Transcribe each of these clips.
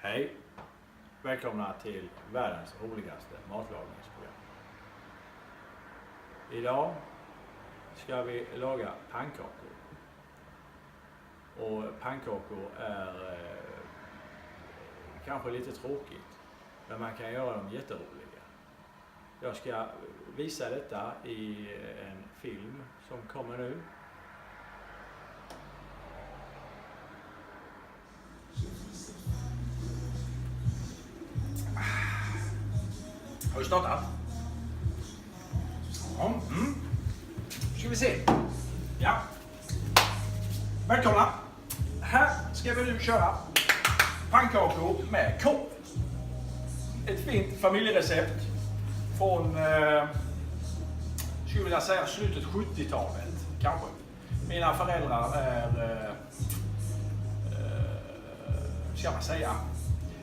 Hej! Välkomna till världens roligaste matlagningsprogram. Idag ska vi laga pannkakor. Och pannkakor är kanske lite tråkigt, men man kan göra dem jätteroliga. Jag ska visa detta i en film som kommer nu. Har du startat? Ja. Ska vi se. Ja. Välkomna. Här ska vi nu köra pannkakor med korv. Ett fint familjerecept från, skulle vilja säga, slutet 70-talet kanske. Mina föräldrar är, ska man säga,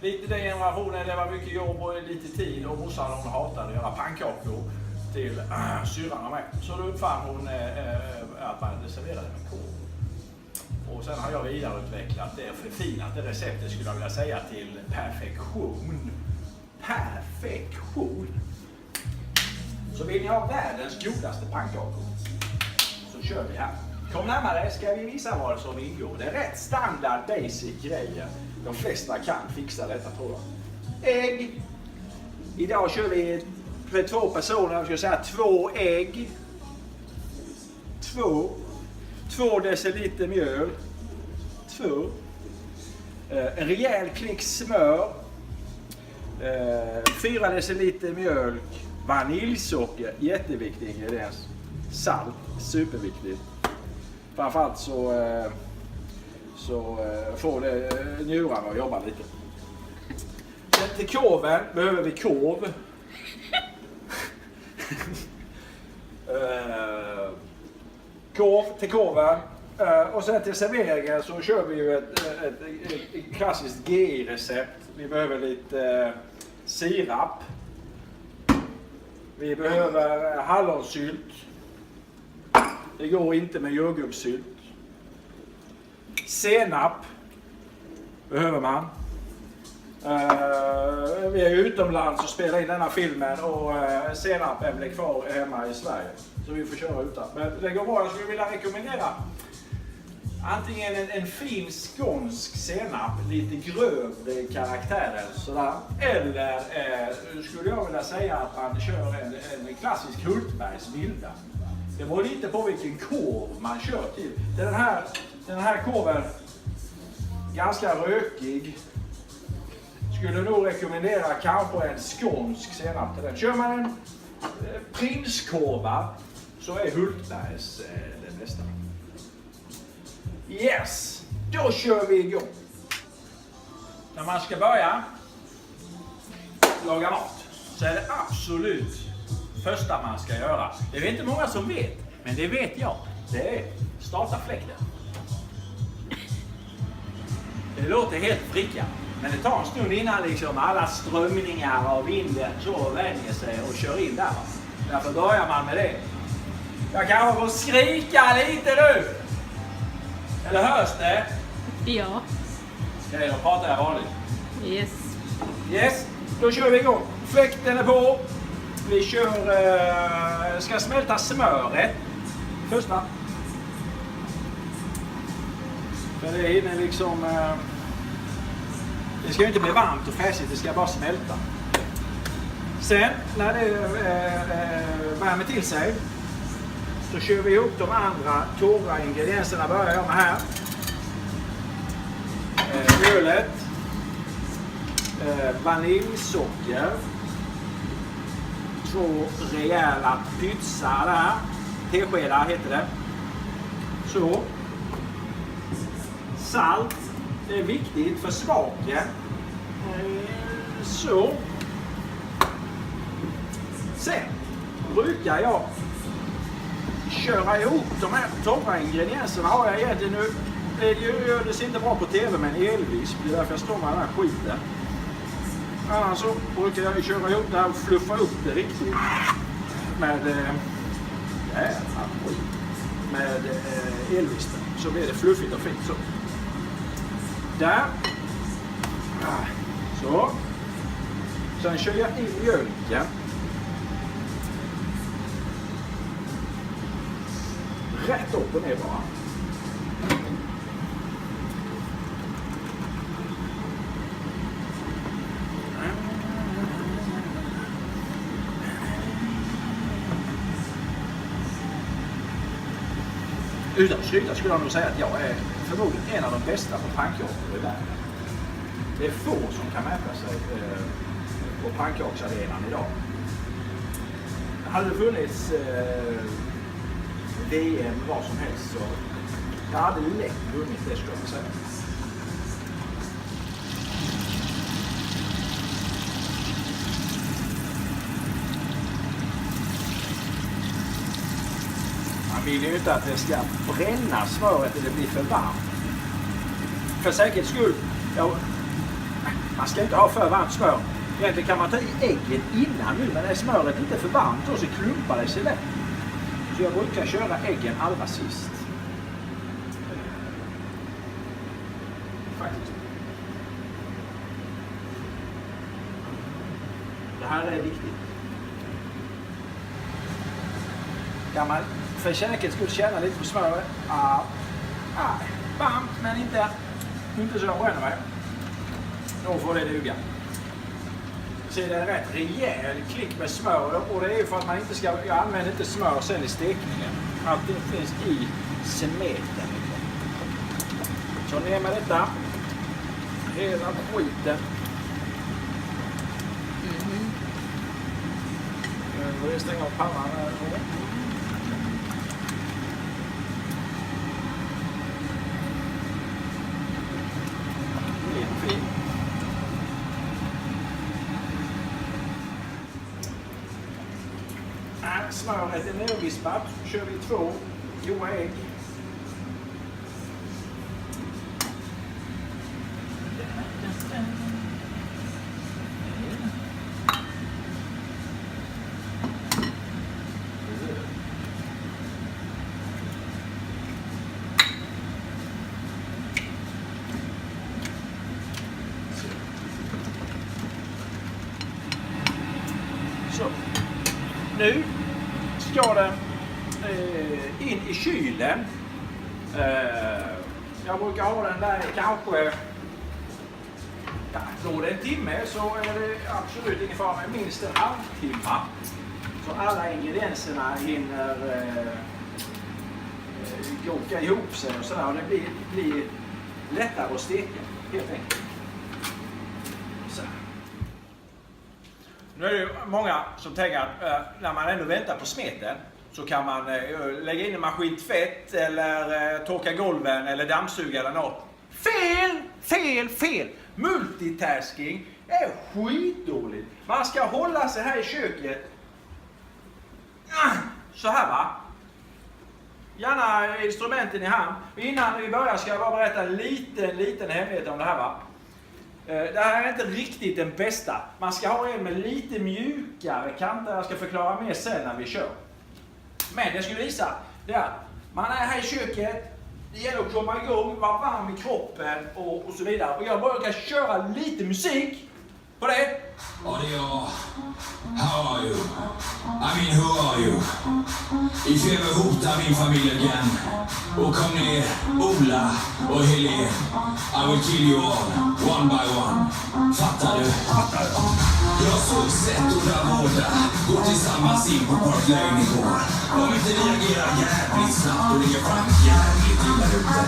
lite den generationen, det var mycket jobb och lite tid, och morsan hon hatade att göra pannkakor till syrran med. Så då uppfann hon att man serverade med korv. Och sen har jag vidareutvecklat det och förfinat det receptet, skulle jag vilja säga, till perfektion. Perfektion! Så vill ni ha världens godaste pannkakor så kör vi här. Kom närmare, ska vi visa vad som ingår. Det är rätt standard basic grejer. De flesta kan fixa detta, tror jag. Ägg. Idag kör vi för 2 personer. Jag ska säga 2 ägg. 2 deciliter mjöl. 2. En rejäl klick smör. 4 deciliter mjölk. Vaniljsocker, jätteviktig ingrediens. Salt, superviktigt. Framförallt så får det njurarna att jobba lite. Sen till korven behöver vi korv. Korv till korven. Och sen till serveringen så kör vi ju ett klassiskt GI-recept. Vi behöver lite sirap. Vi behöver hallonsylt. Det går inte med jordgubbssylt. Senap behöver man. Vi är utomlands och spelar in denna filmen, och senap är väl kvar hemma i Sverige. Så vi får köra utan. Men det går bra. Jag skulle vilja rekommendera antingen en fin skånsk senap, lite grövre i karaktären sådär. Eller skulle jag vilja säga att man kör en klassisk Hultbergs milda. Det beror lite på vilken korv man kör till. Den här korven, ganska rökig. Skulle nog rekommendera kanske en skånsk senap till den. Kör man en prinskorva så är Hultbergs den bästa. Yes, då kör vi igång. När man ska börja laga mat så är det absolut första man ska göra. Det är inte många som vet, men det vet jag. Det är starta fläkten. Det låter helt fricka, men det tar en stund innan liksom alla strömningar av vinden så vänjer sig och kör in där. Därför börjar man med det. Jag kanske får skrika lite nu. Eller hörs det? Ja. Okej, då pratar jag vanligt. Yes, då kör vi igång. Fläkten är på. Vi ska smälta smöret. Första. För det hinner liksom... det ska ju inte bli varmt och fräsigt, det ska bara smälta. Sen, när det värmer till sig, så kör vi ihop de andra torra ingredienserna. Börjar jag med här. Mjölet. Vaniljsocker. 2 rejäla pytsar där. Teskedar heter det. Så. Salt. Det är viktigt för smaken. Så. Sen brukar jag köra ihop de här torra ingredienserna. Har jag egentligen nu. Det ser inte bra på tv, men elvisp. Det är därför jag står med den här skiten. Annars så brukar jag köra ihop det här och fluffa upp det riktigt med med elvispen. Så blir det fluffigt och fint så. Där. Så. Sen kör jag in mjölken. Rätt upp och ner bara. Utan sluta skulle jag nog säga att jag är förmodligen en av de bästa på pannkakor i världen. Det är få som kan mäta sig på pannkaksarenan idag. Hade det funnits VM vad som helst så jag hade lätt vunnit det skulle jag säga. Man vill ju inte att det ska bränna smöret eller bli för varmt. För säkerhets skull, man ska inte ha för varmt smör. Egentligen kan man ta i ägget innan nu, men är smöret inte för varmt då så klumpar det sig lätt. Så jag brukar köra äggen allra sist. Faktiskt. Det här är viktigt. Kan man för säkerhets skull känna lite på smöret? Varmt men inte så jag bränner mig. Då får det duga. Så det är en rätt rejäl klick med smör och det är ju för att man inte ska, jag använder inte smör sen i stekningen. Allting finns i smeten. Så ner med detta. Hela skiten. Nu får jag stänga av pannan här. Fint. Smöret är nervispat. Kör vi 2 goda ägg. Så. Nu ska den in i kylen. Jag brukar ha den där kanske går det en timme så är det absolut ingen fara med minst en halvtimme. Så alla ingredienserna hinner koka ihop sig och sådär och det blir lättare att steka helt enkelt. Så. Nu är det många som tänker att när man ändå väntar på smeten så kan man lägga in en maskintvätt eller torka golven eller dammsuga eller något. Fel! Multitasking är skitdåligt. Man ska hålla sig här i köket. Så här va. Gärna instrumenten i hand. Innan vi börjar ska jag bara berätta en liten hemlighet om det här va. Det här är inte riktigt den bästa. Man ska ha en med lite mjukare kanter. Jag ska förklara mer sen när vi kör. Men det skulle visa det är att man är här i köket. Det gäller att komma igång, vara varm i kroppen och så vidare. Och jag brukar köra lite musik på det. Ja, det är jag. How are you? I mean, who are you? If you ever hotar min familj again och kom ner, Ola och Helene, I will kill you all, one by one. Fattar du? Jag såg Seth och Davoda gå tillsammans in på Park Lane igår. Om inte vi agerar jävligt snabbt och ligger fram jävligt illa ute.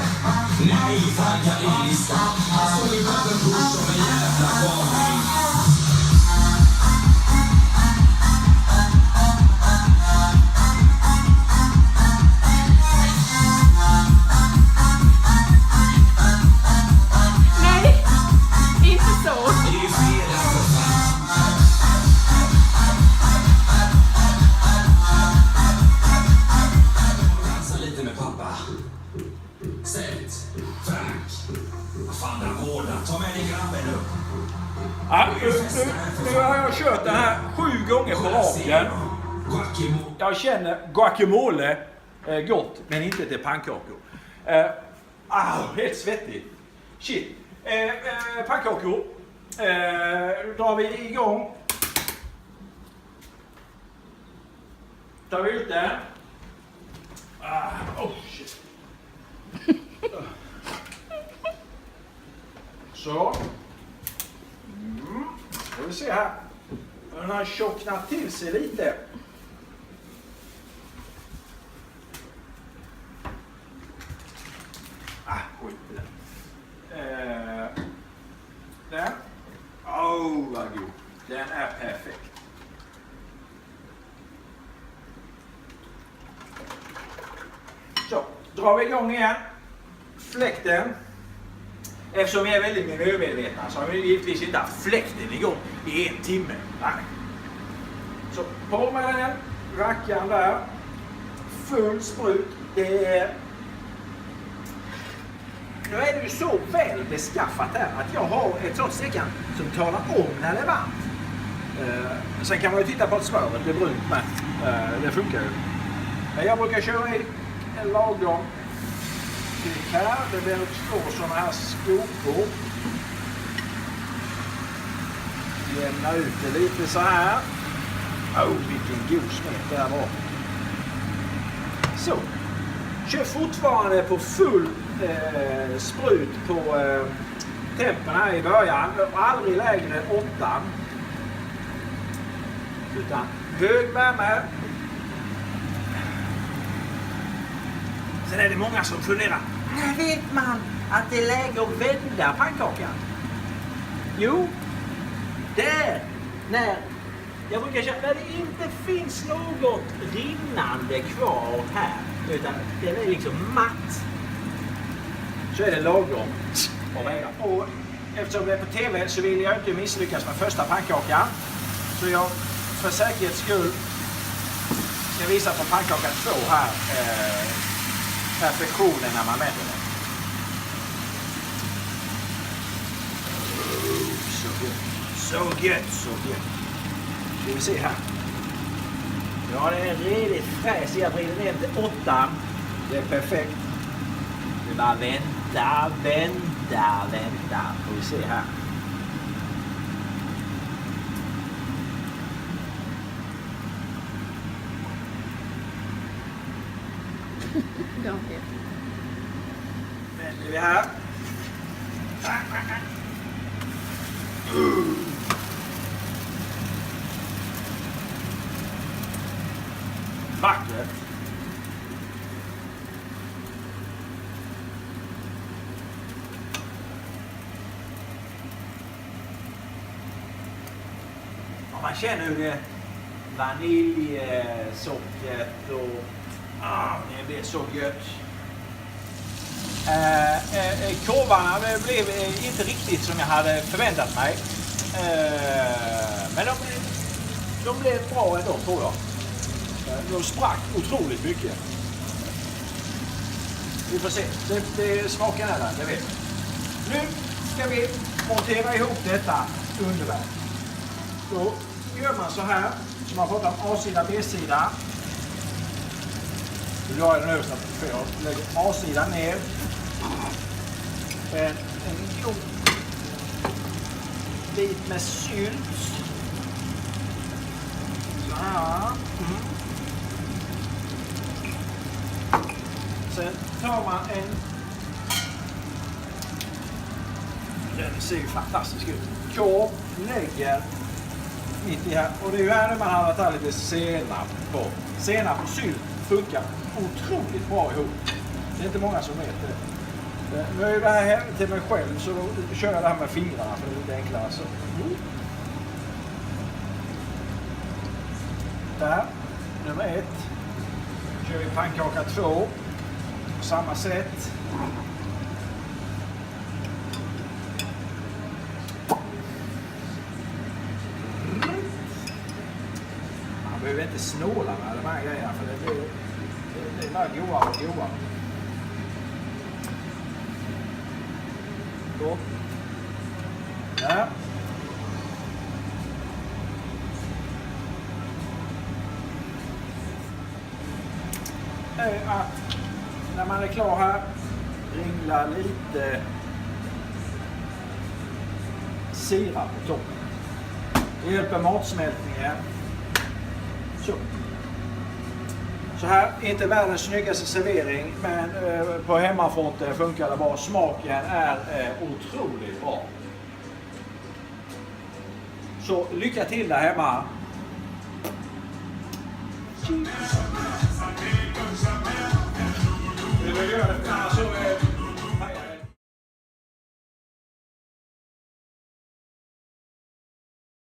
Nej, fan kan ni lista. Han såg i bakom Bush som en jävla galning. Nu har jag kört den här 7 gånger på raken. Jag känner guacamole gott, men inte till pannkakor. Helt svettig. Shit. Pannkakor. Då drar vi igång. Tar vi ut den. Oh shit. Så. Får vi se här. Den har tjocknat till sig lite. Skit i den. Den. Vad god. Den är perfekt. Så, drar vi igång igen. Fläkten. Eftersom vi är väldigt miljömedvetna så har vi givetvis inte haft fläkten igång i 1 timme. Nej. Så på med den. Rackaren där. Full sprut. Det är... Nu är det ju så väl beskaffat här att jag har ett sånt stickan som talar om när det är varmt. Sen kan man ju titta på att smöret blir brunt med. Det funkar ju. Men jag brukar köra i en lagom klick här. Det blir 2 sådana här skopor. Jämna ut det lite så här. Vilken god smet det här var. Så. Kör fortfarande på full sprut på tempen här i början. Aldrig lägre än 8. Utan hög värme. Sen är det många som funderar. När vet man att det är läge att vända pannkakan? Jo, när jag brukar säga när det inte finns något rinnande kvar här. Utan den är liksom matt. Så är det lagom. Och eftersom det är på TV så vill jag inte misslyckas med första pannkakan. Så jag för säkerhets skull ska visa på pannkaka 2 här. Perfektionen när man mäter den. Så gött. Ska vi se här. Ja, den är riktigt fräs. Jag vrider ner till 8. Det är perfekt. Vi bara vänta. Får vi se här. Vänder vi här. Vackert. Ja, man känner hur det vaniljsockret och det blir så gött. Korvarna blev inte riktigt som jag hade förväntat mig. Men de blev bra ändå, tror jag. De sprack otroligt mycket. Vi får se. Det smakar nära, det vet vi. Nu ska vi montera ihop detta underverk. Då gör man så här. Så man får en A-sida, B-sida. Så jag är den översta för jag lägger A-sidan ner. En god bit med sylt. Så här. Sen tar man en... Den ser ju fantastisk ut. Korv, lägger mitt i här. Och det är ju här man har tagit lite senap på. Senap och sylt funkar otroligt bra ihop. Det är inte många som vet det. Nu är det här till mig själv så då kör jag det här med fingrarna för det är lite enklare. Så. Där, nummer 1. Kör vi pannkaka 2 på samma sätt. Man behöver inte snåla med de här grejerna för det är bara goa och goa. Så. Där. Att när man är klar här ringla lite sirap på toppen. Det hjälper matsmältningen. Så här, inte världens snyggaste servering, men på hemmafronten funkar det bra. Smaken är otroligt bra. Så lycka till där hemma. Vi vill göra det